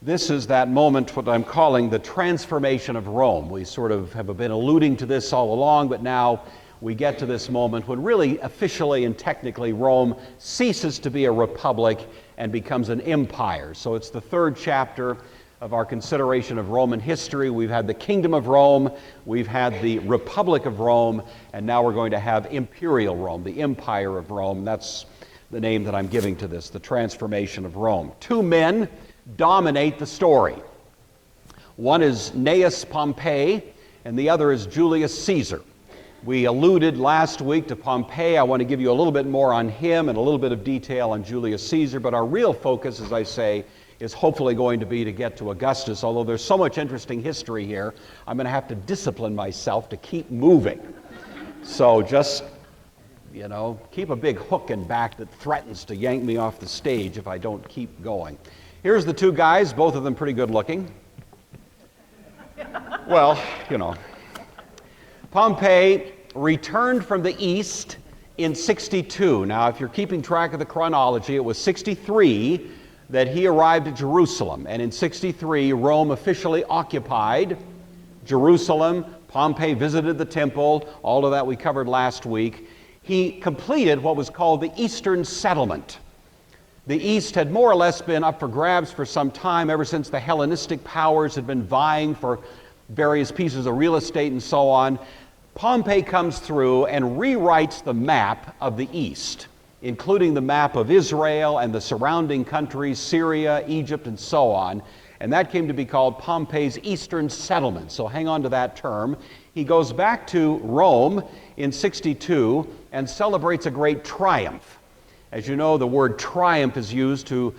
This is that moment, what I'm calling the transformation of Rome. We sort of have been alluding to this all along, but now we get to this moment when really officially and technically Rome ceases to be a republic and becomes an empire. So it's the third chapter of our consideration of Roman history. We've had the Kingdom of Rome, we've had the Republic of Rome, and now we're going to have Imperial Rome, the Empire of Rome. That's the name that I'm giving to this, the transformation of Rome. Two men dominate the story. One is Gnaeus Pompey, and the other is Julius Caesar. We alluded last week to Pompey. I want to give you a little bit more on him and a little bit of detail on Julius Caesar, but our real focus, as I say, is hopefully going to be to get to Augustus. Although there's so much interesting history here, I'm going to have to discipline myself to keep moving. So just, keep a big hook in back that threatens to yank me off the stage if I don't keep going. Here's the two guys, both of them pretty good looking. Well, Pompey returned from the east in 62. Now, if you're keeping track of the chronology, it was 63 that he arrived at Jerusalem. And in 63, Rome officially occupied Jerusalem. Pompey visited the temple. All of that we covered last week. He completed what was called the Eastern Settlement. The East had more or less been up for grabs for some time, ever since the Hellenistic powers had been vying for various pieces of real estate and so on. Pompey comes through and rewrites the map of the East, including the map of Israel and the surrounding countries, Syria, Egypt, and so on. And that came to be called Pompey's Eastern Settlement. So hang on to that term. He goes back to Rome in 62 and celebrates a great triumph. As you know, the word triumph is used to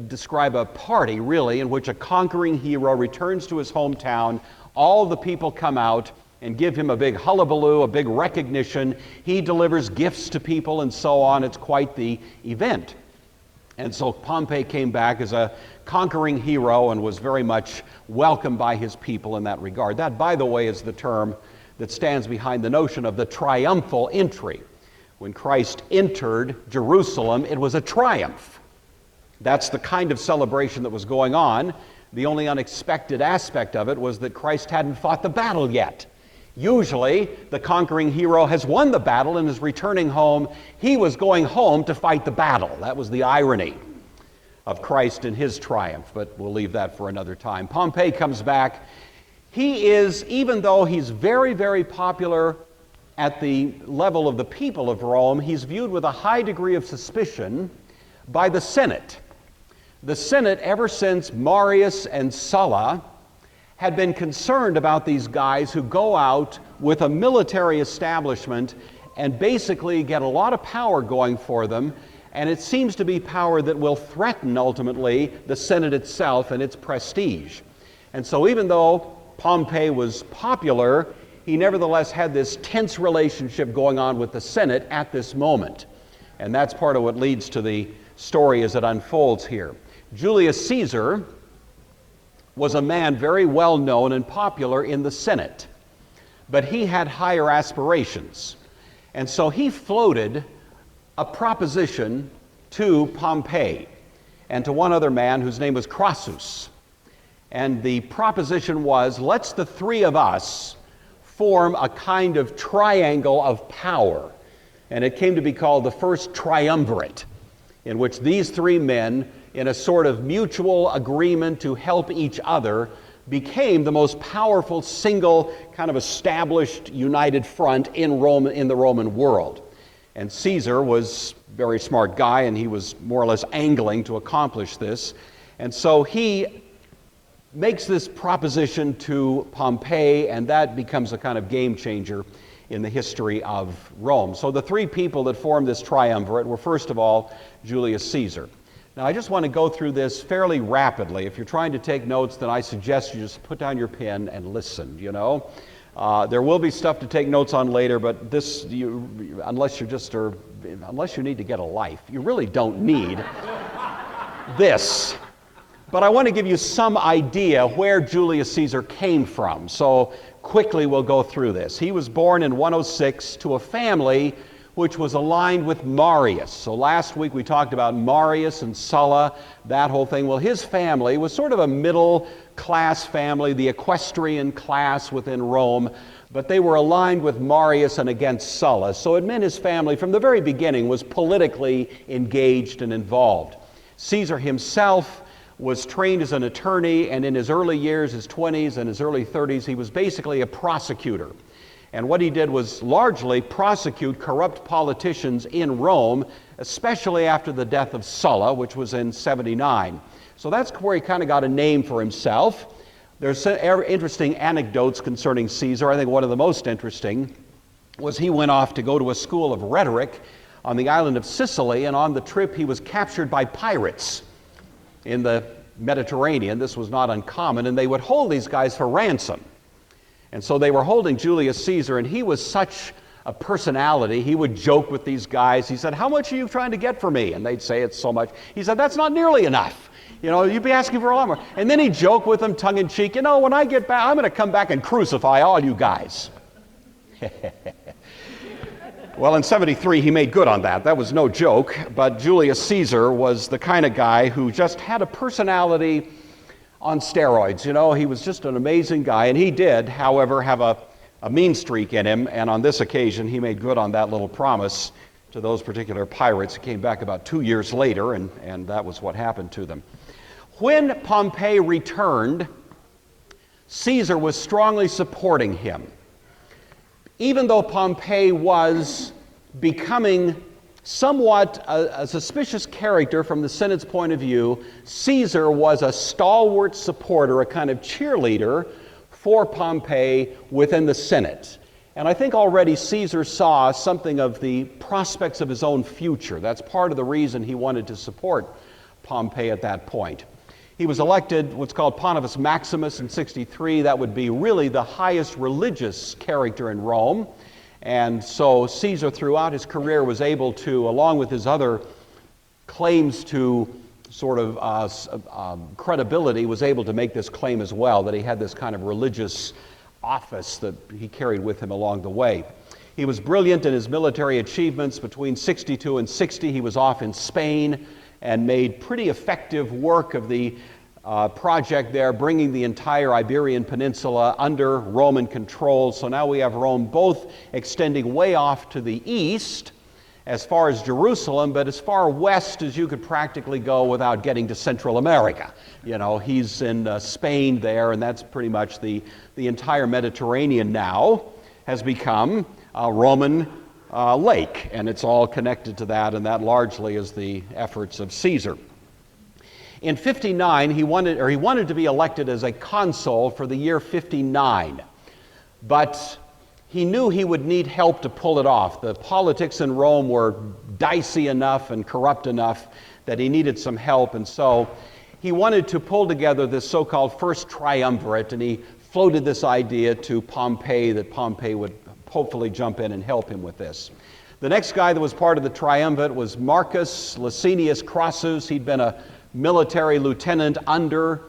describe a party, really, in which a conquering hero returns to his hometown. All the people come out and give him a big hullabaloo, a big recognition. He delivers gifts to people and so on. It's quite the event. And so Pompey came back as a conquering hero and was very much welcomed by his people in that regard. That, by the way, is the term that stands behind the notion of the triumphal entry. When Christ entered Jerusalem, it was a triumph. That's the kind of celebration that was going on. The only unexpected aspect of it was that Christ hadn't fought the battle yet. Usually, the conquering hero has won the battle and is returning home. He was going home to fight the battle. That was the irony of Christ and his triumph, but we'll leave that for another time. Pompey comes back. He is, even though he's very, very popular at the level of the people of Rome, he's viewed with a high degree of suspicion by the Senate. The Senate, ever since Marius and Sulla, had been concerned about these guys who go out with a military establishment and basically get a lot of power going for them, and it seems to be power that will threaten ultimately the Senate itself and its prestige. And so even though Pompey was popular, he nevertheless had this tense relationship going on with the Senate at this moment. And that's part of what leads to the story as it unfolds here. Julius Caesar was a man very well known and popular in the Senate, but he had higher aspirations. And so he floated a proposition to Pompey and to one other man whose name was Crassus. And the proposition was, let's the three of us form a kind of triangle of power. And it came to be called the First Triumvirate, in which these three men, in a sort of mutual agreement to help each other, became the most powerful single kind of established united front in Rome, in the Roman world. And Caesar was a very smart guy, and he was more or less angling to accomplish this. And so he makes this proposition to Pompey, and that becomes a kind of game changer in the history of Rome. So the three people that formed this triumvirate were, first of all, Julius Caesar. Now, I just want to go through this fairly rapidly. If you're trying to take notes, then I suggest you just put down your pen and listen, There will be stuff to take notes on later, but this, unless you need to get a life, you really don't need this. But I want to give you some idea where Julius Caesar came from. So quickly we'll go through this. He was born in 106 to a family which was aligned with Marius. So last week we talked about Marius and Sulla, that whole thing. Well, his family was sort of a middle-class family, the equestrian class within Rome, but they were aligned with Marius and against Sulla. So it meant his family, from the very beginning, was politically engaged and involved. Caesar himself was trained as an attorney, and in his early years, his 20s and his early 30s, he was basically a prosecutor. And what he did was largely prosecute corrupt politicians in Rome, especially after the death of Sulla, which was in 79. So that's where he kind of got a name for himself. There's interesting anecdotes concerning Caesar. I think one of the most interesting was he went off to go to a school of rhetoric on the island of Sicily, and on the trip he was captured by pirates in the Mediterranean. This was not uncommon, and they would hold these guys for ransom. And so they were holding Julius Caesar, and he was such a personality. He would joke with these guys. He said, "How much are you trying to get for me?" And they'd say, "It's so much." He said, "That's not nearly enough. You know, you'd be asking for a lot more." And then he'd joke with them tongue-in-cheek, "You know, when I get back, I'm going to come back and crucify all you guys." Well, in 73, he made good on that. That was no joke. But Julius Caesar was the kind of guy who just had a personality on steroids. You know, he was just an amazing guy. And he did, however, have a mean streak in him. And on this occasion, he made good on that little promise to those particular pirates. He came back about 2 years later, and that was what happened to them. When Pompey returned, Caesar was strongly supporting him. Even though Pompey was becoming somewhat a suspicious character from the Senate's point of view, Caesar was a stalwart supporter, a kind of cheerleader for Pompey within the Senate. And I think already Caesar saw something of the prospects of his own future. That's part of the reason he wanted to support Pompey at that point. He was elected what's called Pontifex Maximus in 63. That would be really the highest religious character in Rome. And so Caesar, throughout his career, was able to, along with his other claims to sort of credibility, was able to make this claim as well, that he had this kind of religious office that he carried with him along the way. He was brilliant in his military achievements. Between 62 and 60, he was off in Spain and made pretty effective work of the project there, bringing the entire Iberian Peninsula under Roman control. So now we have Rome both extending way off to the east, as far as Jerusalem, but as far west as you could practically go without getting to Central America. You know, he's in Spain there, and that's pretty much the entire Mediterranean now has become a Roman lake, and it's all connected to that, and that largely is the efforts of Caesar. In 59, he wanted to be elected as a consul for the year 59, but he knew he would need help to pull it off. The politics in Rome were dicey enough and corrupt enough that he needed some help, and so he wanted to pull together this so-called first triumvirate, and he floated this idea to Pompey that Pompey would hopefully jump in and help him with this. The next guy that was part of the triumvirate was Marcus Licinius Crassus. He'd been a military lieutenant under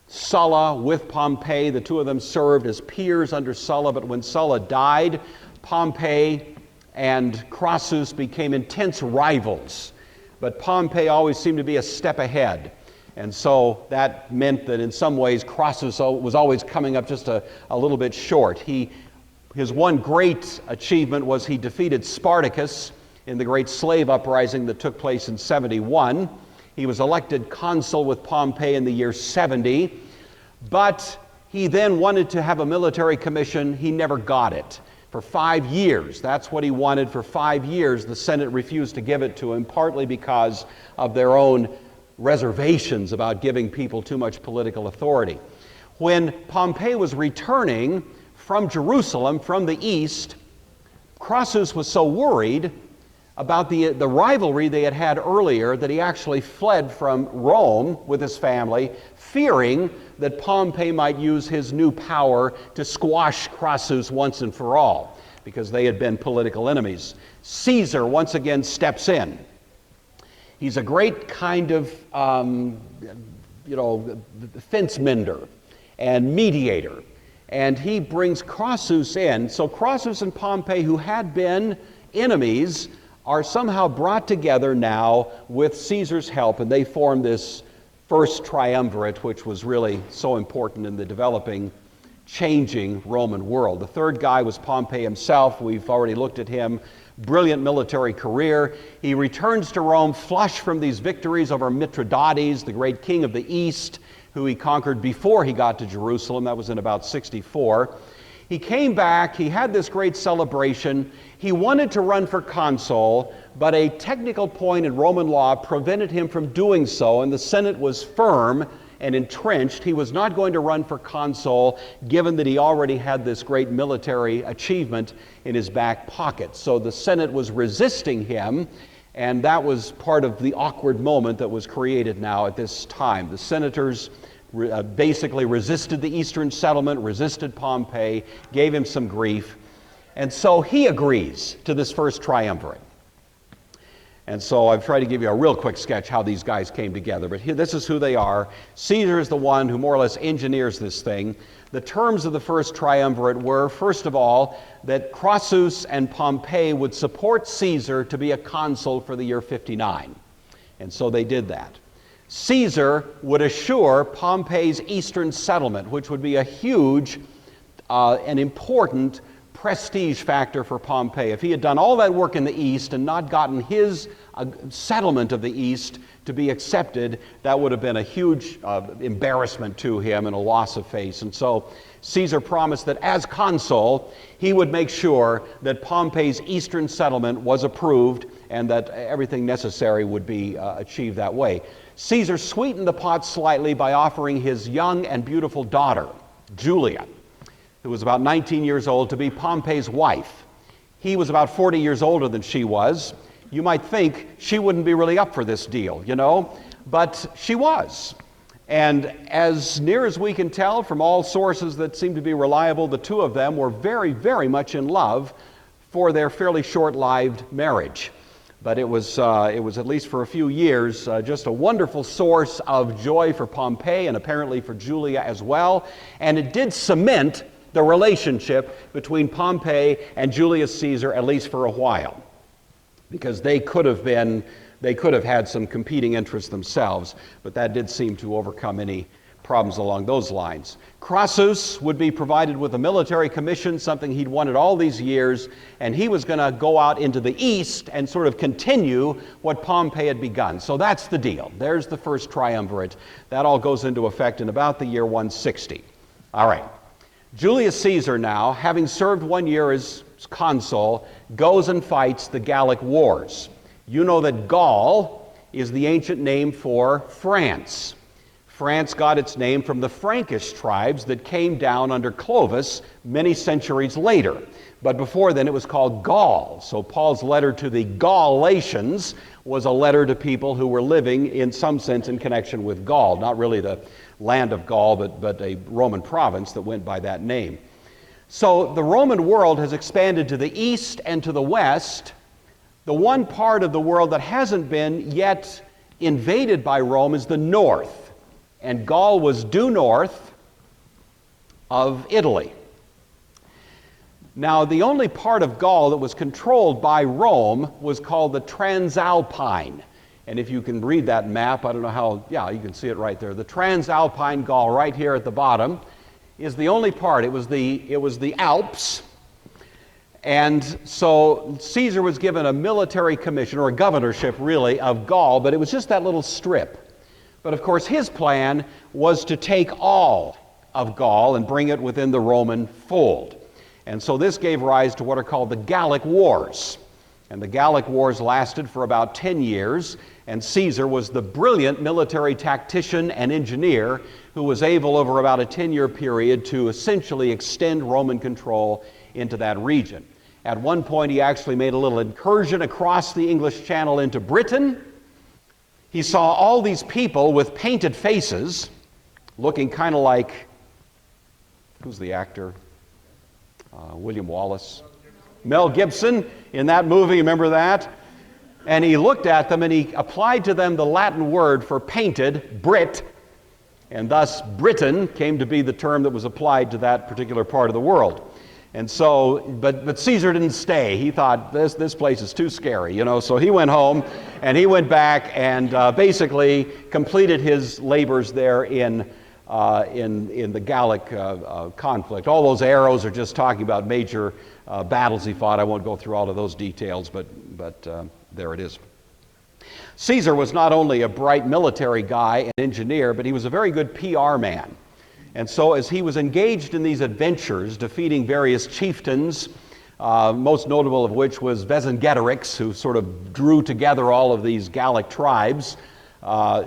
Sulla with Pompey. The two of them served as peers under Sulla, but when Sulla died, Pompey and Crassus became intense rivals. But Pompey always seemed to be a step ahead. And so that meant that in some ways Crassus was always coming up just a little bit short. His one great achievement was he defeated Spartacus in the great slave uprising that took place in 71. He was elected consul with Pompey in the year 70, but he then wanted to have a military commission. He never got it. For 5 years, that's what he wanted. For 5 years, the Senate refused to give it to him, partly because of their own reservations about giving people too much political authority. When Pompey was returning from Jerusalem, from the east, Crassus was so worried about the rivalry they had had earlier that he actually fled from Rome with his family, fearing that Pompey might use his new power to squash Crassus once and for all, because they had been political enemies. Caesar once again steps in. He's a great kind of, fence mender and mediator. And he brings Crassus in. So Crassus and Pompey, who had been enemies are somehow brought together now with Caesar's help, and they form this first triumvirate, which was really so important in the developing, changing Roman world. The third guy was Pompey himself. We've already looked at him. Brilliant military career. He returns to Rome flush from these victories over Mithridates, the great king of the East, who he conquered before he got to Jerusalem. That was in about 64. He came back, he had this great celebration. He wanted to run for consul, but a technical point in Roman law prevented him from doing so, and the Senate was firm and entrenched. He was not going to run for consul, given that he already had this great military achievement in his back pocket. So the Senate was resisting him, and that was part of the awkward moment that was created now at this time. The senators basically resisted the Eastern settlement, resisted Pompey, gave him some grief, and so he agrees to this first triumvirate. And so I've tried to give you a real quick sketch how these guys came together, but here, this is who they are. Caesar is the one who more or less engineers this thing. The terms of the first triumvirate were, first of all, that Crassus and Pompey would support Caesar to be a consul for the year 59. And so they did that. Caesar would assure Pompey's eastern settlement, which would be a huge and important prestige factor for Pompey. If he had done all that work in the east and not gotten his settlement of the east to be accepted, that would have been a huge embarrassment to him and a loss of face. And so Caesar promised that as consul, he would make sure that Pompey's eastern settlement was approved and that everything necessary would be achieved that way. Caesar sweetened the pot slightly by offering his young and beautiful daughter, Julia, who was about 19 years old, to be Pompey's wife. He was about 40 years older than she was. You might think she wouldn't be really up for this deal, you know, but she was. And as near as we can tell from all sources that seem to be reliable, the two of them were very, very much in love for their fairly short-lived marriage. But it was at least for a few years, just a wonderful source of joy for Pompey and apparently for Julia as well. And it did cement the relationship between Pompey and Julius Caesar, at least for a while, because they could have had some competing interests themselves, but that did seem to overcome any problems along those lines. Crassus would be provided with a military commission, something he'd wanted all these years, and he was going to go out into the east and sort of continue what Pompey had begun. So that's the deal. There's the first triumvirate. That all goes into effect in about the year 160. All right. Julius Caesar now, having served 1 year as consul, goes and fights the Gallic Wars. You know that Gaul is the ancient name for France. France got its name from the Frankish tribes that came down under Clovis many centuries later. But before then it was called Gaul. So Paul's letter to the Galatians was a letter to people who were living in some sense in connection with Gaul. Not really the land of Gaul, but a Roman province that went by that name. So the Roman world has expanded to the east and to the west. The one part of the world that hasn't been yet invaded by Rome is the north. And Gaul was due north of Italy. Now, the only part of Gaul that was controlled by Rome was called the Transalpine. And if you can read that map, I don't know how, yeah, you can see it right there. The Transalpine Gaul right here at the bottom is the only part. It was the Alps. And so Caesar was given a military commission, or a governorship really, of Gaul, but it was just that little strip. But of course his plan was to take all of Gaul and bring it within the Roman fold. And so this gave rise to what are called the Gallic Wars. And the Gallic Wars lasted for about 10 years, and Caesar was the brilliant military tactician and engineer who was able over about a 10-year period to essentially extend Roman control into that region. At one point he actually made a little incursion across the English Channel into Britain. He saw all these people with painted faces, looking kind of like, who's the actor? William Wallace. Mel Gibson in that movie, remember that? And he looked at them and he applied to them the Latin word for painted, Brit, and thus Britain came to be the term that was applied to that particular part of the world. And so, but Caesar didn't stay. He thought, this place is too scary, you know. So he went home, and he went back and basically completed his labors there in the Gallic conflict. All those arrows are just talking about major battles he fought. I won't go through all of those details, but there it is. Caesar was not only a bright military guy and engineer, but he was a very good PR man. And so as he was engaged in these adventures, defeating various chieftains, most notable of which was Vercingetorix, who sort of drew together all of these Gallic tribes,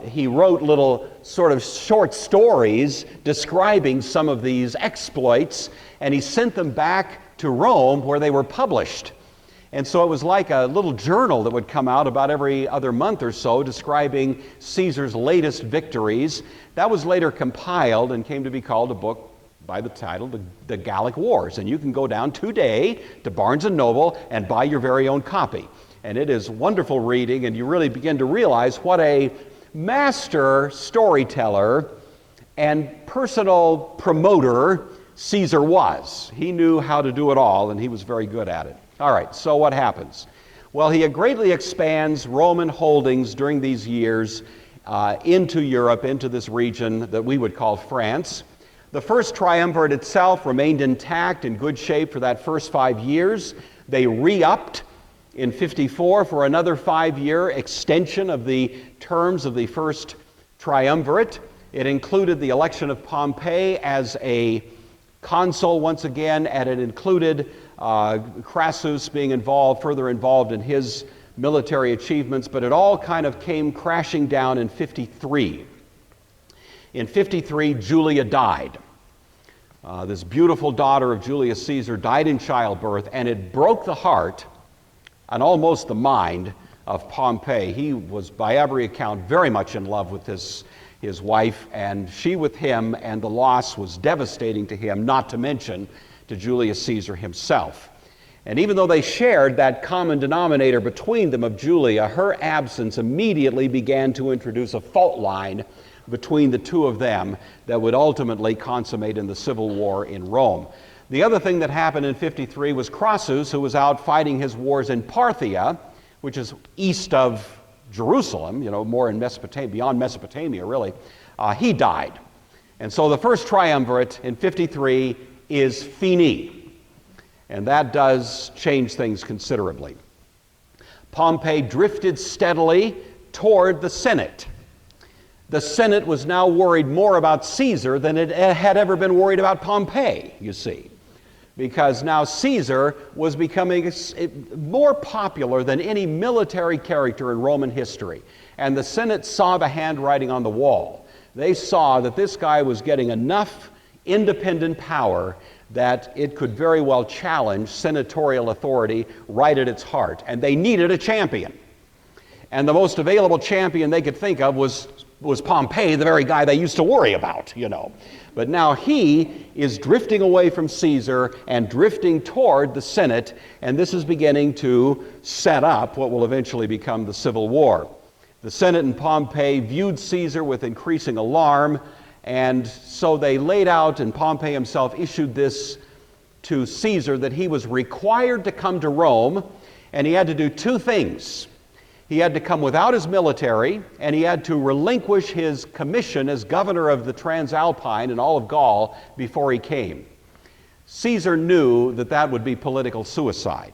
he wrote little sort of short stories describing some of these exploits, and he sent them back to Rome where they were published. And so it was like a little journal that would come out about every other month or so describing Caesar's latest victories. That was later compiled and came to be called a book by the title, The Gallic Wars. And you can go down today to Barnes & Noble and buy your very own copy. And it is wonderful reading, and you really begin to realize what a master storyteller and personal promoter Caesar was. He knew how to do it all, and he was very good at it. All right, so what happens? Well, he greatly expands Roman holdings during these years into Europe, into this region that we would call France. The first triumvirate itself remained intact, in good shape for that first 5 years. They re-upped in 54 for another 5-year extension of the terms of the first triumvirate. It included the election of Pompey as a consul once again, and it included Crassus being further involved in his military achievements, but it all kind of came crashing down in 53. In 53, Julia died. This beautiful daughter of Julius Caesar died in childbirth, and it broke the heart and almost the mind of Pompey. He was, by every account, very much in love with his wife, and she with him, and the loss was devastating to him, not to mention to Julius Caesar himself. And even though they shared that common denominator between them of Julia, her absence immediately began to introduce a fault line between the two of them that would ultimately consummate in the civil war in Rome. The other thing that happened in 53 was Crassus, who was out fighting his wars in Parthia, which is east of Jerusalem, you know, more in Mesopotamia, beyond Mesopotamia, really. He died. And so the first triumvirate in 53 is fini. And that does change things considerably. Pompey drifted steadily toward the Senate. The Senate was now worried more about Caesar than it had ever been worried about Pompey, you see. Because now Caesar was becoming more popular than any military character in Roman history. And the Senate saw the handwriting on the wall. They saw that this guy was getting enough independent power that it could very well challenge senatorial authority right at its heart. And they needed a champion. And the most available champion they could think of was Pompey, the very guy they used to worry about, you know. But now he is drifting away from Caesar and drifting toward the Senate, and this is beginning to set up what will eventually become the Civil War. The Senate and Pompey viewed Caesar with increasing alarm, and so they laid out, and Pompey himself issued this to Caesar, that he was required to come to Rome, and he had to do two things. He had to come without his military, and he had to relinquish his commission as governor of the Transalpine and all of Gaul before he came. Caesar knew that that would be political suicide.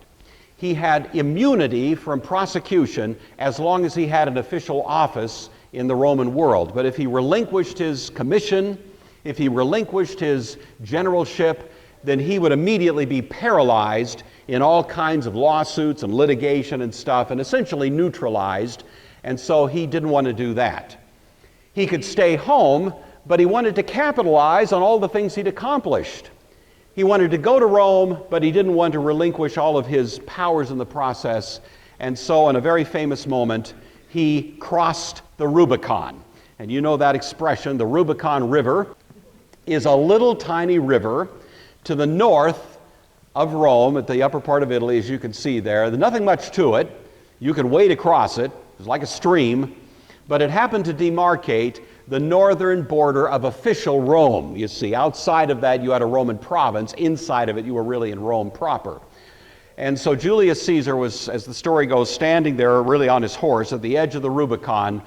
He had immunity from prosecution as long as he had an official office in the Roman world. But if he relinquished his commission, if he relinquished his generalship, then he would immediately be paralyzed in all kinds of lawsuits and litigation and stuff, and essentially neutralized, and so he didn't want to do that. He could stay home, but he wanted to capitalize on all the things he'd accomplished. He wanted to go to Rome, but he didn't want to relinquish all of his powers in the process, and so in a very famous moment, he crossed the Rubicon. And you know that expression, the Rubicon River is a little tiny river to the north of Rome, at the upper part of Italy, as you can see there. There's nothing much to it. You can wade across it. It's like a stream. But it happened to demarcate the northern border of official Rome. You see, outside of that you had a Roman province. Inside of it you were really in Rome proper. And so Julius Caesar was, as the story goes, standing there really on his horse at the edge of the Rubicon.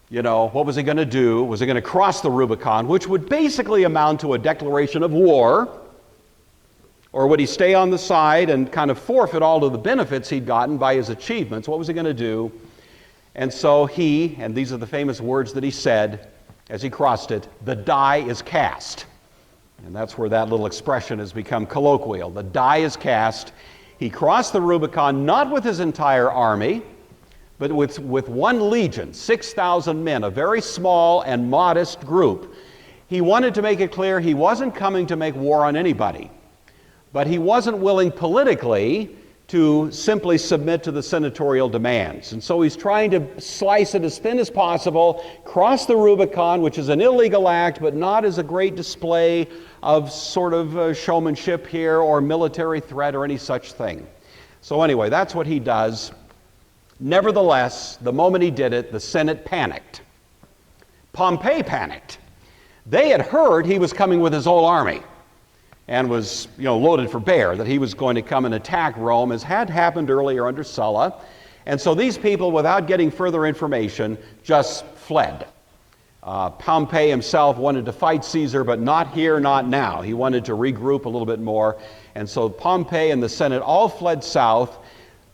You know, what was he going to do? Was he going to cross the Rubicon, which would basically amount to a declaration of war? Or would he stay on the side and kind of forfeit all of the benefits he'd gotten by his achievements? What was he going to do? And so he, and these are the famous words that he said as he crossed it, "The die is cast." And that's where that little expression has become colloquial. The die is cast. He crossed the Rubicon not with his entire army, but with one legion, 6,000 men, a very small and modest group. He wanted to make it clear he wasn't coming to make war on anybody, but he wasn't willing politically to simply submit to the senatorial demands. And so he's trying to slice it as thin as possible, cross the Rubicon, which is an illegal act, but not as a great display of sort of showmanship here or military threat or any such thing. So anyway, that's what he does. Nevertheless, the moment he did it, the Senate panicked. Pompey panicked. They had heard he was coming with his whole army and was, loaded for bear, that he was going to come and attack Rome, as had happened earlier under Sulla. And so these people, without getting further information, just fled. Pompey himself wanted to fight Caesar, but not here, not now. He wanted to regroup a little bit more. And so Pompey and the Senate all fled south.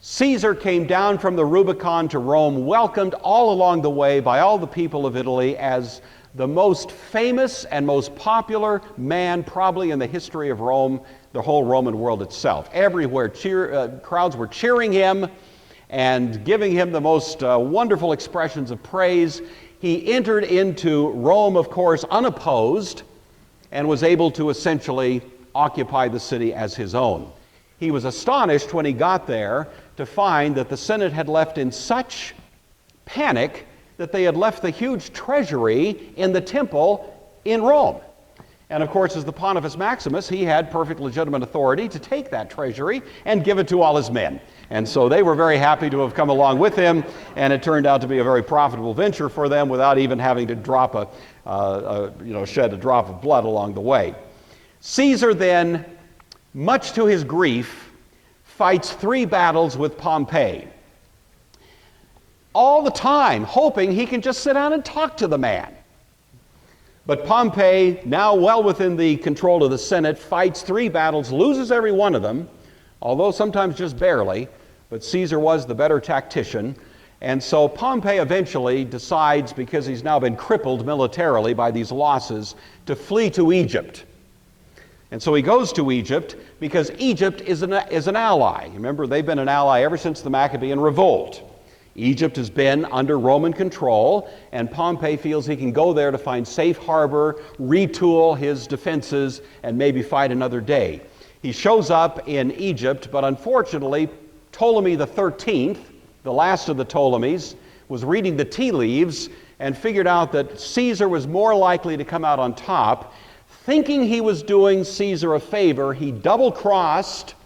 Caesar came down from the Rubicon to Rome, welcomed all along the way by all the people of Italy as the most famous and most popular man probably in the history of Rome, the whole Roman world itself. Everywhere crowds were cheering him and giving him the most wonderful expressions of praise. He entered into Rome, of course, unopposed, and was able to essentially occupy the city as his own. He was astonished when he got there to find that the Senate had left in such panic that they had left the huge treasury in the temple in Rome. And of course, as the Pontifex Maximus, he had perfect legitimate authority to take that treasury and give it to all his men. And so they were very happy to have come along with him, and it turned out to be a very profitable venture for them without even having to shed a drop of blood along the way. Caesar then, much to his grief, fights 3 battles with Pompey, all the time hoping he can just sit down and talk to the man. But Pompey, now well within the control of the Senate, fights 3 battles, loses every one of them, although sometimes just barely, but Caesar was the better tactician. And so Pompey eventually decides, because he's now been crippled militarily by these losses, to flee to Egypt. And so he goes to Egypt because Egypt is an ally. Remember, they've been an ally ever since the Maccabean revolt. Egypt has been under Roman control, and Pompey feels he can go there to find safe harbor, retool his defenses, and maybe fight another day. He shows up in Egypt, but unfortunately, Ptolemy the 13th, the last of the Ptolemies, was reading the tea leaves and figured out that Caesar was more likely to come out on top. Thinking he was doing Caesar a favor, he double-crossed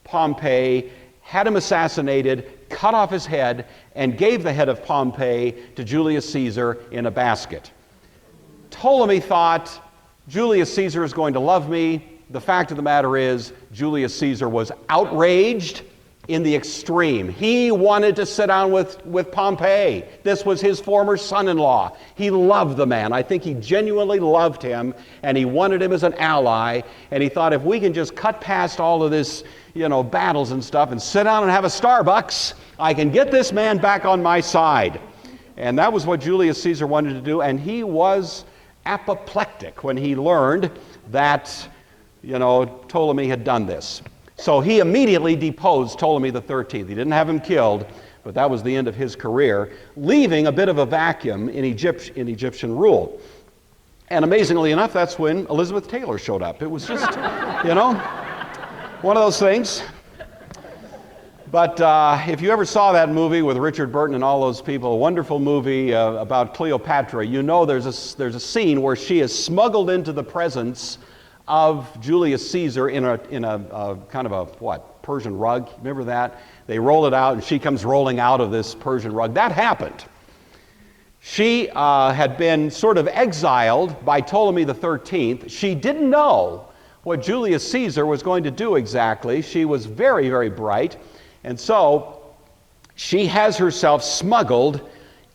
Pompey, had him assassinated, cut off his head, and gave the head of Pompey to Julius Caesar in a basket. Ptolemy thought, Julius Caesar is going to love me. The fact of the matter is, Julius Caesar was outraged in the extreme. He wanted to sit down with Pompey. This was his former son-in-law. He loved the man. I think he genuinely loved him, and he wanted him as an ally, and he thought, if we can just cut past all of this, battles and stuff and sit down and have a Starbucks, I can get this man back on my side. And that was what Julius Caesar wanted to do, and he was apoplectic when he learned that, Ptolemy had done this. So he immediately deposed Ptolemy the 13th. He didn't have him killed, but that was the end of his career, leaving a bit of a vacuum in Egyptian rule. And amazingly enough, that's when Elizabeth Taylor showed up. It was just, one of those things. But if you ever saw that movie with Richard Burton and all those people, a wonderful movie about Cleopatra, there's a scene where she is smuggled into the presence of Julius Caesar in a kind of a Persian rug. Remember that? They roll it out and she comes rolling out of this Persian rug. That happened. She had been sort of exiled by Ptolemy the 13th. She didn't know what Julius Caesar was going to do exactly. She was very, very bright. And so she has herself smuggled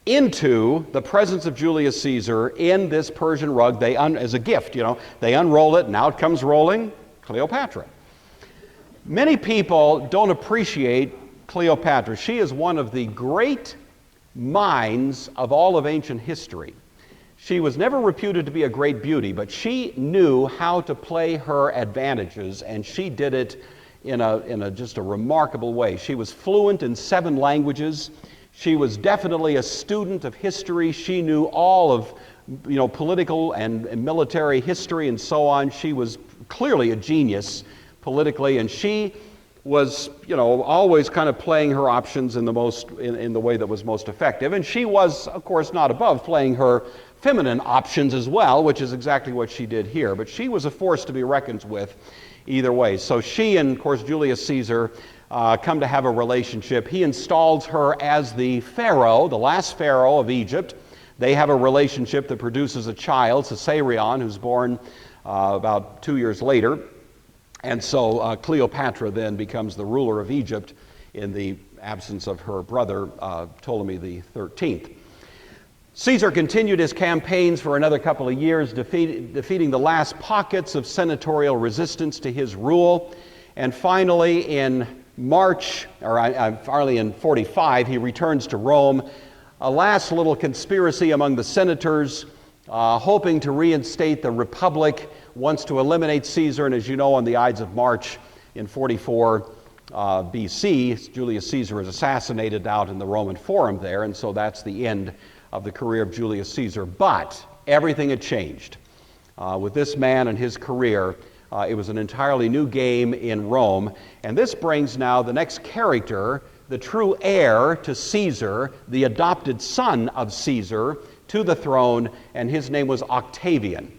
into the presence of Julius Caesar in this Persian rug. As a gift, they unroll it, and out comes rolling Cleopatra. Many people don't appreciate Cleopatra. She is one of the great minds of all of ancient history. She was never reputed to be a great beauty, but she knew how to play her advantages, and she did it in just a remarkable way. She was fluent in 7 languages. She was definitely a student of history. She knew all of political and military history and so on. She was clearly a genius politically, and she was always kind of playing her options in the way that was most effective. And she was, of course, not above playing her feminine options as well, which is exactly what she did here. But she was a force to be reckoned with either way. So she and, of course, Julius Caesar come to have a relationship. He installs her as the pharaoh, the last pharaoh of Egypt. They have a relationship that produces a child, Caesarion, who's born about 2 years later. And so Cleopatra then becomes the ruler of Egypt in the absence of her brother, Ptolemy the 13th. Caesar continued his campaigns for another couple of years, defeating the last pockets of senatorial resistance to his rule. And finally, in in 45, he returns to Rome. A last little conspiracy among the senators, hoping to reinstate the Republic, wants to eliminate Caesar, and as you know, on the Ides of March in 44 BC, Julius Caesar is assassinated out in the Roman Forum there, and so that's the end of the career of Julius Caesar. But everything had changed. With this man and his career, it was an entirely new game in Rome, and this brings now the next character, the true heir to Caesar, the adopted son of Caesar, to the throne, and his name was Octavian.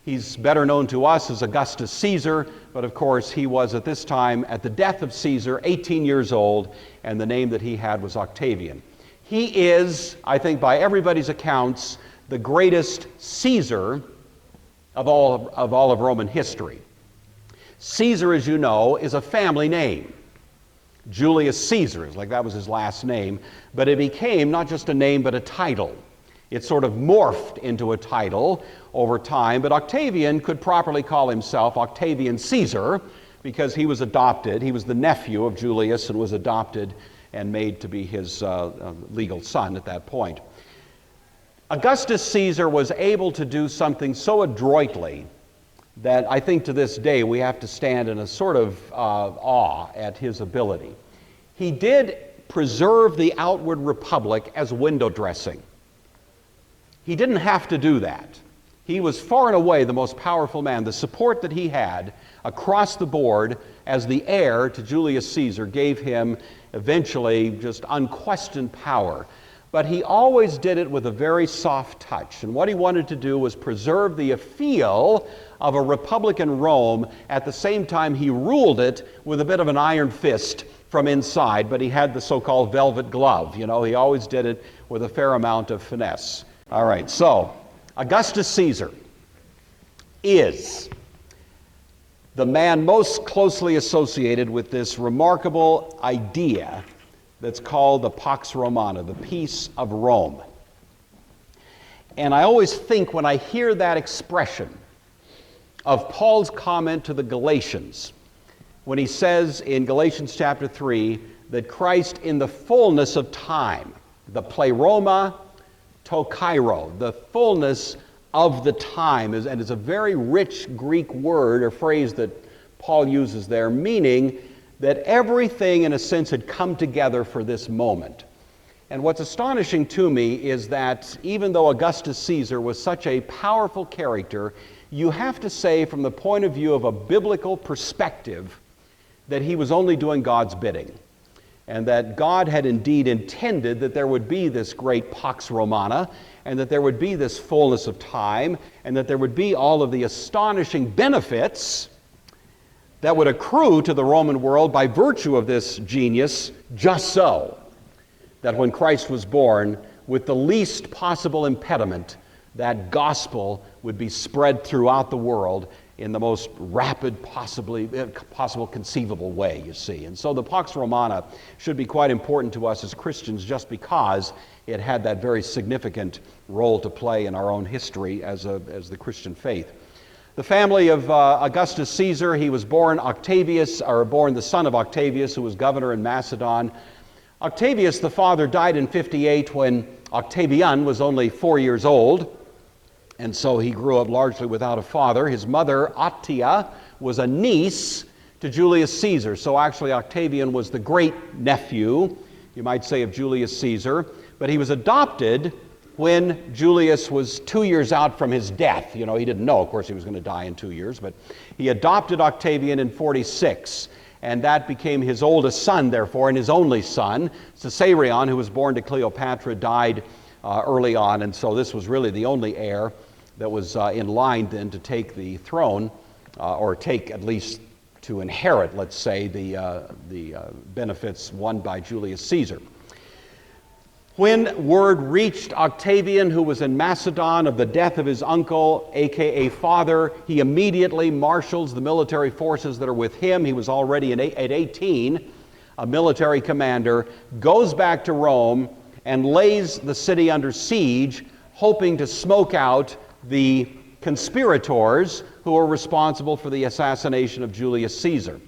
He's better known to us as Augustus Caesar, but of course he was at this time, at the death of Caesar, 18 years old, and the name that he had was Octavian. He is, I think by everybody's accounts, the greatest Caesar of all of Roman history. Caesar, as you know, is a family name. Julius Caesar, like that was his last name, but it became not just a name but a title. It sort of morphed into a title over time, but Octavian could properly call himself Octavian Caesar because he was adopted. He was the nephew of Julius and was adopted and made to be his legal son at that point. Augustus Caesar was able to do something so adroitly that I think to this day we have to stand in a sort of awe at his ability. He did preserve the outward republic as window dressing. He didn't have to do that. He was far and away the most powerful man. The support that he had across the board as the heir to Julius Caesar gave him eventually just unquestioned power. But he always did it with a very soft touch. And what he wanted to do was preserve the feel of a republican Rome. At the same time, he ruled it with a bit of an iron fist from inside, but he had the so-called velvet glove. He always did it with a fair amount of finesse. All right, so Augustus Caesar is the man most closely associated with this remarkable idea that's called the Pax Romana, the peace of Rome. And I always think when I hear that expression of Paul's comment to the Galatians, when he says in Galatians chapter 3 that Christ in the fullness of time, the pleroma to kairo, the fullness of the time, and is a very rich Greek word or phrase that Paul uses there, meaning that everything in a sense had come together for this moment. And what's astonishing to me is that even though Augustus Caesar was such a powerful character, you have to say from the point of view of a biblical perspective that he was only doing God's bidding. And that God had indeed intended that there would be this great Pax Romana, and that there would be this fullness of time, and that there would be all of the astonishing benefits that would accrue to the Roman world by virtue of this genius, just so that when Christ was born, with the least possible impediment, that gospel would be spread throughout the world in the most rapid possible conceivable way, you see. And so the Pax Romana should be quite important to us as Christians just because it had that very significant role to play in our own history as the Christian faith. The family of Augustus Caesar, he was born the son of Octavius, who was governor in Macedon. Octavius, the father, died in 58 when Octavian was only 4 years old. And so he grew up largely without a father. His mother, Ottia, was a niece to Julius Caesar. So actually Octavian was the great-nephew, you might say, of Julius Caesar. But he was adopted when Julius was 2 years out from his death. You know, he didn't know, of course, he was going to die in 2 years. But he adopted Octavian in 46. And that became his oldest son, therefore, and his only son. Caesarion, who was born to Cleopatra, died early on. And so this was really the only heir that was in line then to take the throne, or take at least to inherit, let's say, the benefits won by Julius Caesar. When word reached Octavian, who was in Macedon, of the death of his uncle, aka father, he immediately marshals the military forces that are with him. He was already at 18 a military commander, goes back to Rome and lays the city under siege, hoping to smoke out the conspirators who were responsible for the assassination of Julius Caesar.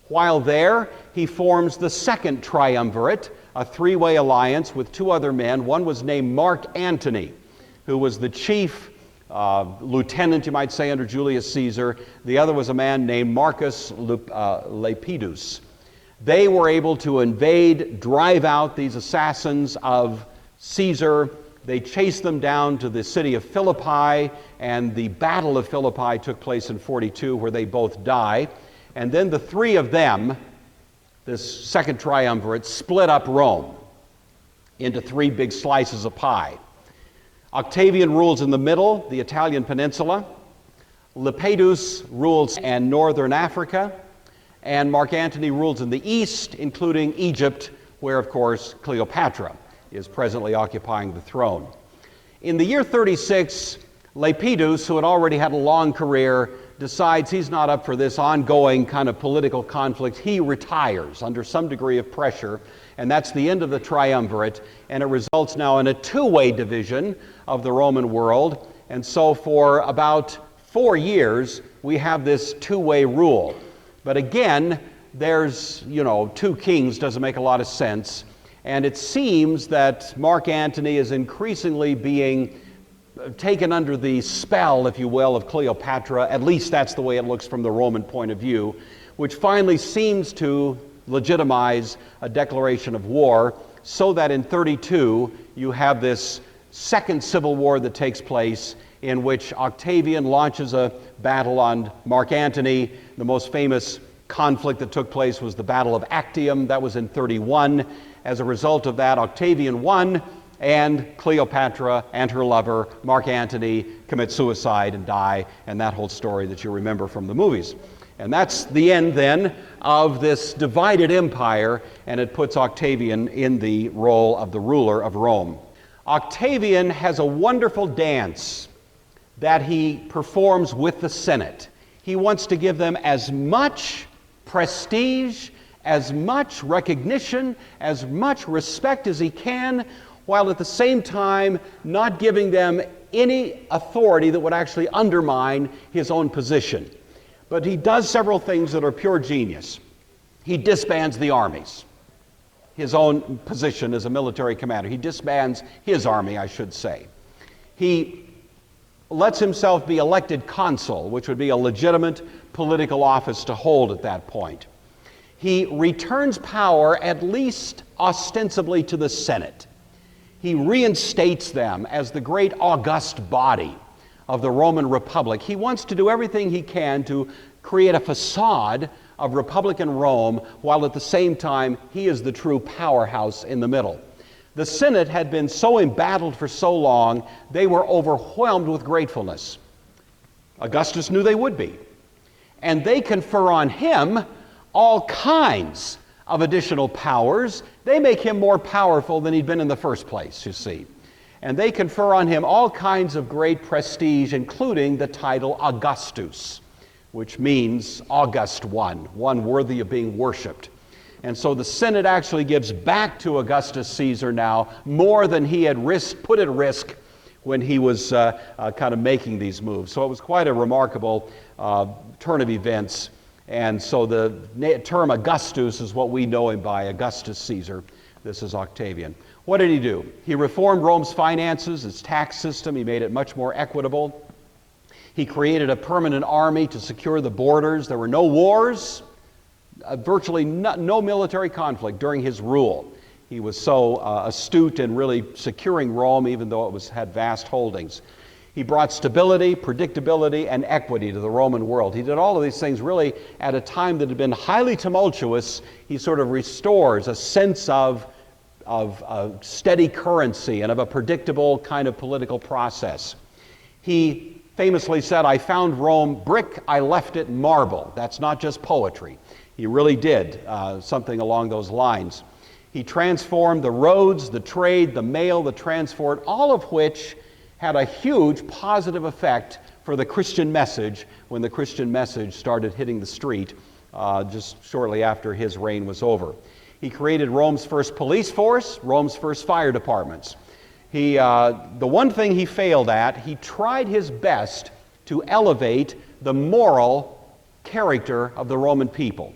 While there, he forms the second triumvirate, a three-way alliance with two other men. One was named Mark Antony, who was the chief lieutenant, you might say, under Julius Caesar. The other was a man named Marcus Lepidus. They were able to invade, drive out these assassins of Caesar. They chased them down to the city of Philippi, and the Battle of Philippi took place in 42, where they both die. And then the three of them, this second triumvirate, split up Rome into three big slices of pie. Octavian rules in the middle, the Italian peninsula. Lepidus rules in northern Africa. And Mark Antony rules in the east, including Egypt, where, of course, Cleopatra is presently occupying the throne. In the year 36, Lepidus, who had already had a long career, decides he's not up for this ongoing kind of political conflict. He retires under some degree of pressure, and that's the end of the triumvirate, and it results now in a two-way division of the Roman world. And so for about 4 years, we have this two-way rule. But again, there's, two kings doesn't make a lot of sense. And it seems that Mark Antony is increasingly being taken under the spell, if you will, of Cleopatra. At least that's the way it looks from the Roman point of view, which finally seems to legitimize a declaration of war, so that in 32 you have this second civil war that takes place, in which Octavian launches a battle on Mark Antony. The most famous conflict that took place was the Battle of Actium. That was in 31. As a result of that, Octavian won, and Cleopatra and her lover, Mark Antony, commit suicide and die, and that whole story that you remember from the movies. And that's the end then of this divided empire, and it puts Octavian in the role of the ruler of Rome. Octavian has a wonderful dance that he performs with the Senate. He wants to give them as much prestige, as much recognition, as much respect as he can, while at the same time not giving them any authority that would actually undermine his own position. But he does several things that are pure genius. He disbands the armies, his own position as a military commander. He disbands his army, I should say. He lets himself be elected consul, which would be a legitimate political office to hold at that point. He returns power, at least ostensibly, to the Senate. He reinstates them as the great august body of the Roman Republic. He wants to do everything he can to create a facade of Republican Rome, while at the same time he is the true powerhouse in the middle. The Senate had been so embattled for so long, they were overwhelmed with gratefulness. Augustus knew they would be. And they confer on him all kinds of additional powers. They make him more powerful than he'd been in the first place, you see. And they confer on him all kinds of great prestige, including the title Augustus, which means August one worthy of being worshipped. And so the Senate actually gives back to Augustus Caesar now more than he had put at risk when he was kind of making these moves. So it was quite a remarkable turn of events. And so the term Augustus is what we know him by, Augustus Caesar. This is Octavian. What did he do? He reformed Rome's finances, its tax system. He made it much more equitable. He created a permanent army to secure the borders. There were no wars, virtually no military conflict during his rule. He was so astute in really securing Rome, even though it had vast holdings. He brought stability, predictability, and equity to the Roman world. He did all of these things really at a time that had been highly tumultuous. He sort of restores a sense of steady currency and of a predictable kind of political process. He famously said, "I found Rome brick, I left it marble." That's not just poetry. He really did something along those lines. He transformed the roads, the trade, the mail, the transport, all of which had a huge positive effect for the Christian message when the Christian message started hitting the street just shortly after his reign was over. He created Rome's first police force, Rome's first fire departments. The one thing he failed at, he tried his best to elevate the moral character of the Roman people.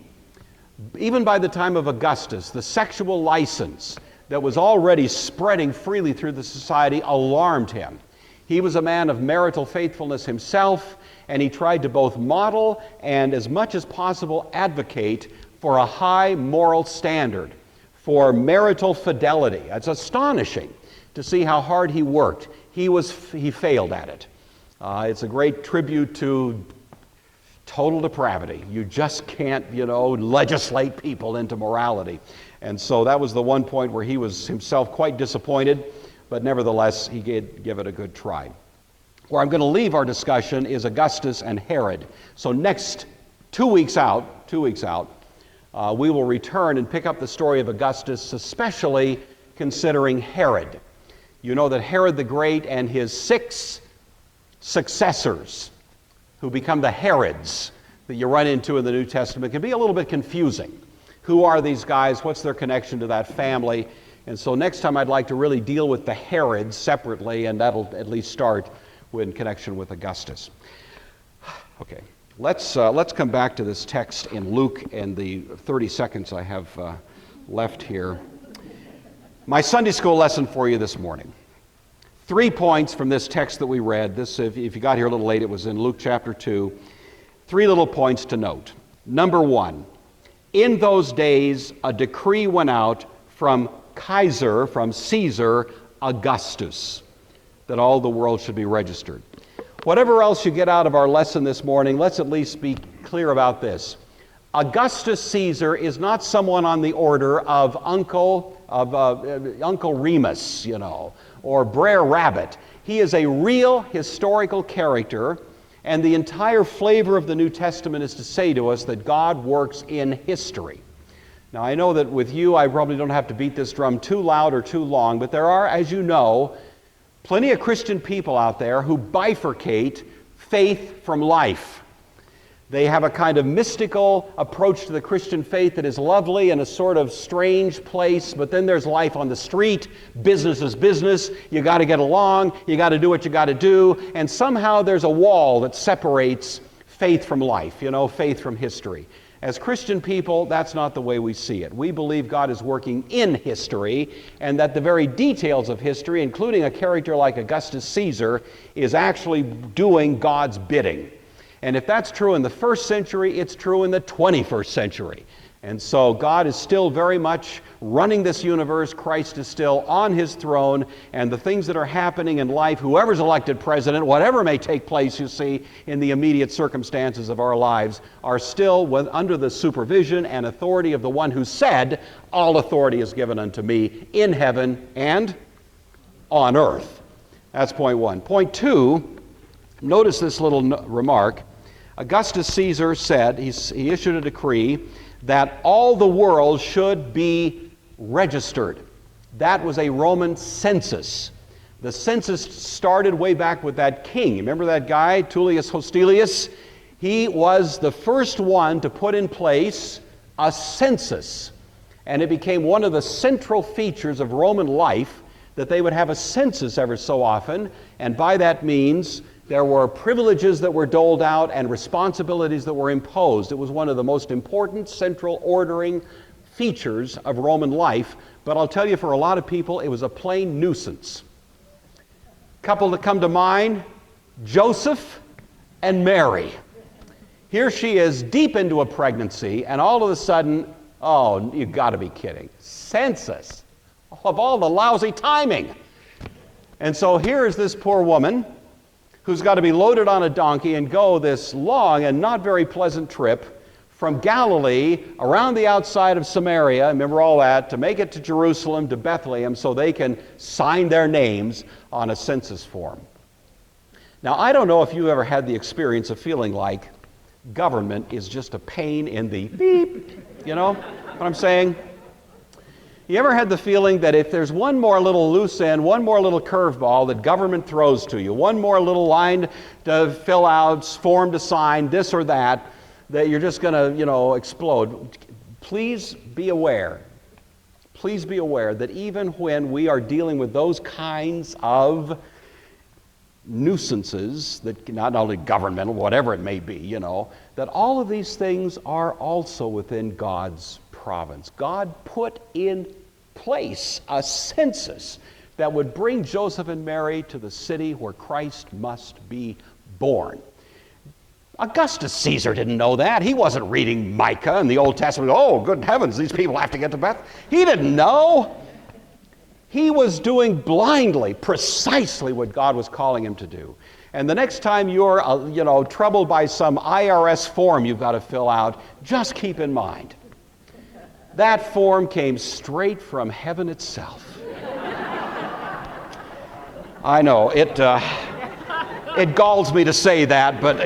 Even by the time of Augustus, the sexual license that was already spreading freely through the society alarmed him. He was a man of marital faithfulness himself, and he tried to both model and as much as possible advocate for a high moral standard, for marital fidelity. It's astonishing to see how hard he worked. He failed at it. It's a great tribute to total depravity. You just can't, legislate people into morality. And so that was the one point where he was himself quite disappointed, but nevertheless, he did give it a good try. Where I'm going to leave our discussion is Augustus and Herod. So next 2 weeks out, we will return and pick up the story of Augustus, especially considering Herod. You know that Herod the Great and his 6 successors, who become the Herods that you run into in the New Testament, can be a little bit confusing. Who are these guys? What's their connection to that family? And so next time I'd like to really deal with the Herods separately, and that'll at least start in connection with Augustus. Okay, let's come back to this text in Luke in the 30 seconds I have left here. My Sunday school lesson for you this morning. 3 points from this text that we read. This, if you got here a little late, it was in Luke chapter 2. 3 little points to note. Number 1, in those days a decree went out from Caesar Augustus, that all the world should be registered. Whatever else you get out of our lesson this morning, let's at least be clear about this. Augustus Caesar is not someone on the order of Uncle Remus, or Brer Rabbit. He is a real historical character, and the entire flavor of the New Testament is to say to us that God works in history. Now, I know that with you, I probably don't have to beat this drum too loud or too long, but there are, as you know, plenty of Christian people out there who bifurcate faith from life. They have a kind of mystical approach to the Christian faith that is lovely in a sort of strange place, but then there's life on the street. Business is business. You got to get along. You got to do what you got to do. And somehow there's a wall that separates faith from life, faith from history. As Christian people, that's not the way we see it. We believe God is working in history, and that the very details of history, including a character like Augustus Caesar, is actually doing God's bidding. And if that's true in the 1st century, it's true in the 21st century. And so God is still very much running this universe. Christ is still on his throne, and the things that are happening in life, whoever's elected president, whatever may take place, you see, in the immediate circumstances of our lives, are still under the supervision and authority of the one who said, "All authority is given unto me in heaven and on earth." That's point 1. Point 2, notice this little remark. Augustus Caesar said, he issued a decree that all the world should be registered. That was a Roman census. The census started way back with that king. Remember that guy, Tullius Hostilius? He was the first one to put in place a census. And it became one of the central features of Roman life that they would have a census ever so often. And by that means, there were privileges that were doled out and responsibilities that were imposed. It was one of the most important central ordering features of Roman life. But I'll tell you, for a lot of people, it was a plain nuisance. Couple that come to mind, Joseph and Mary. Here she is deep into a pregnancy, and all of a sudden, oh, you've got to be kidding. Census. Of all the lousy timing. And so here is this poor woman who's got to be loaded on a donkey and go this long and not very pleasant trip from Galilee around the outside of Samaria, remember all that, to make it to Jerusalem, to Bethlehem, so they can sign their names on a census form. Now, I don't know if you ever had the experience of feeling like government is just a pain in the beep, you know what I'm saying? You ever had the feeling that if there's one more little loose end, one more little curveball that government throws to you, one more little line to fill out, form to sign, this or that, that you're just going to, explode? Please be aware. Please be aware that even when we are dealing with those kinds of nuisances, that not only governmental, whatever it may be, that all of these things are also within God's province. God put in place a census that would bring Joseph and Mary to the city where Christ must be born. Augustus Caesar didn't know that. He wasn't reading Micah in the Old Testament. Oh, good heavens, these people have to get to Bethlehem. He didn't know. He was doing blindly precisely what God was calling him to do. And the next time you're, troubled by some IRS form you've got to fill out, just keep in mind, that form came straight from heaven itself. I know, it galls me to say that, but,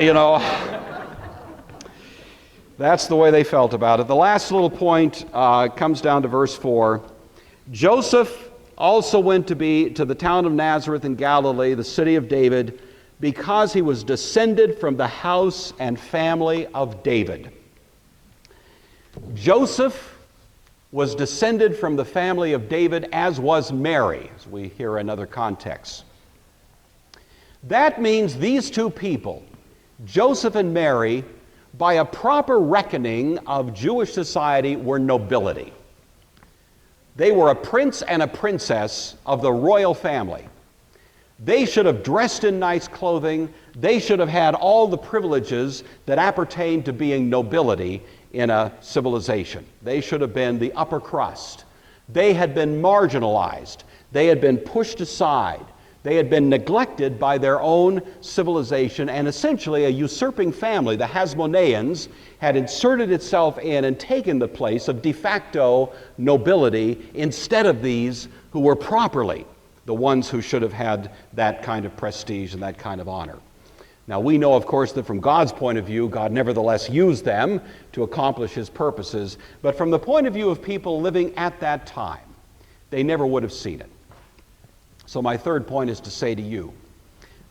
that's the way they felt about it. The last little point comes down to verse 4. Joseph also went to the town of Nazareth in Galilee, the city of David, because he was descended from the house and family of David. Joseph was descended from the family of David, as was Mary, as we hear in other contexts. That means these two people, Joseph and Mary, by a proper reckoning of Jewish society, were nobility. They were a prince and a princess of the royal family. They should have dressed in nice clothing. They should have had all the privileges that appertain to being nobility in a civilization. They should have been the upper crust. They had been marginalized. They had been pushed aside. They had been neglected by their own civilization, and essentially a usurping family, the Hasmoneans, had inserted itself in and taken the place of de facto nobility instead of these who were properly the ones who should have had that kind of prestige and that kind of honor. Now, we know, of course, that from God's point of view, God nevertheless used them to accomplish his purposes, but from the point of view of people living at that time, they never would have seen it. So my third point is to say to you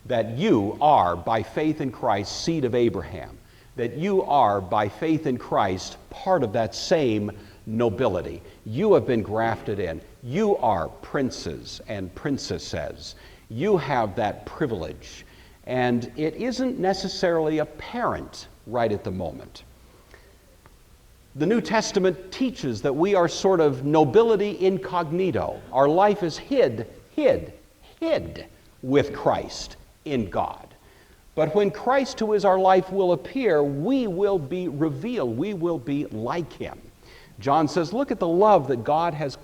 that you are, by faith in Christ, seed of Abraham, that you are, by faith in Christ, part of that same nobility. You have been grafted in. You are princes and princesses. You have that privilege, and it isn't necessarily apparent right at the moment. The New Testament teaches that we are sort of nobility incognito. Our life is hid with Christ in God. But when Christ, who is our life, will appear, we will be revealed. We will be like him. John says, look at the love that God has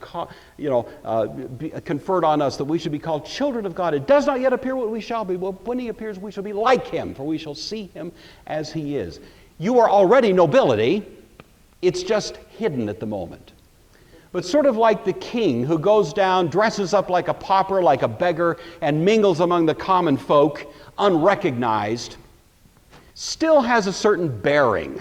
conferred on us, that we should be called children of God. It does not yet appear what we shall be, but when he appears, we shall be like him, for we shall see him as he is. You are already nobility. It's just hidden at the moment. But sort of like the king who goes down, dresses up like a pauper, like a beggar, and mingles among the common folk, unrecognized, still has a certain bearing.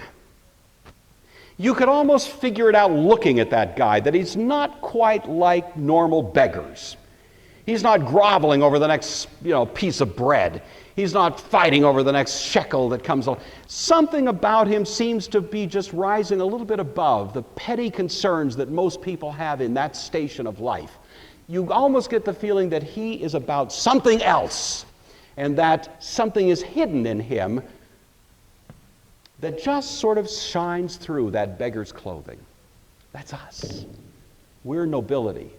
You could almost figure it out looking at that guy, that he's not quite like normal beggars. He's not groveling over the next, piece of bread. He's not fighting over the next shekel that comes along. Something about him seems to be just rising a little bit above the petty concerns that most people have in that station of life. You almost get the feeling that he is about something else, and that something is hidden in him that just sort of shines through that beggar's clothing. That's us. We're nobility.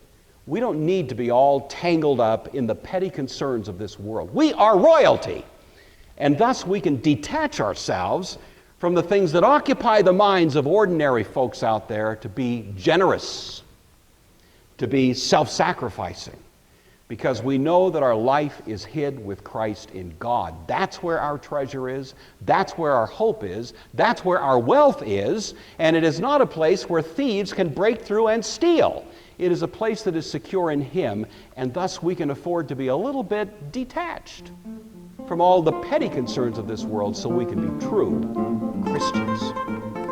We don't need to be all tangled up in the petty concerns of this world. We are royalty. And thus we can detach ourselves from the things that occupy the minds of ordinary folks out there to be generous, to be self-sacrificing, because we know that our life is hid with Christ in God. That's where our treasure is. That's where our hope is. That's where our wealth is. And it is not a place where thieves can break through and steal. It is a place that is secure in Him, and thus we can afford to be a little bit detached from all the petty concerns of this world so we can be true Christians.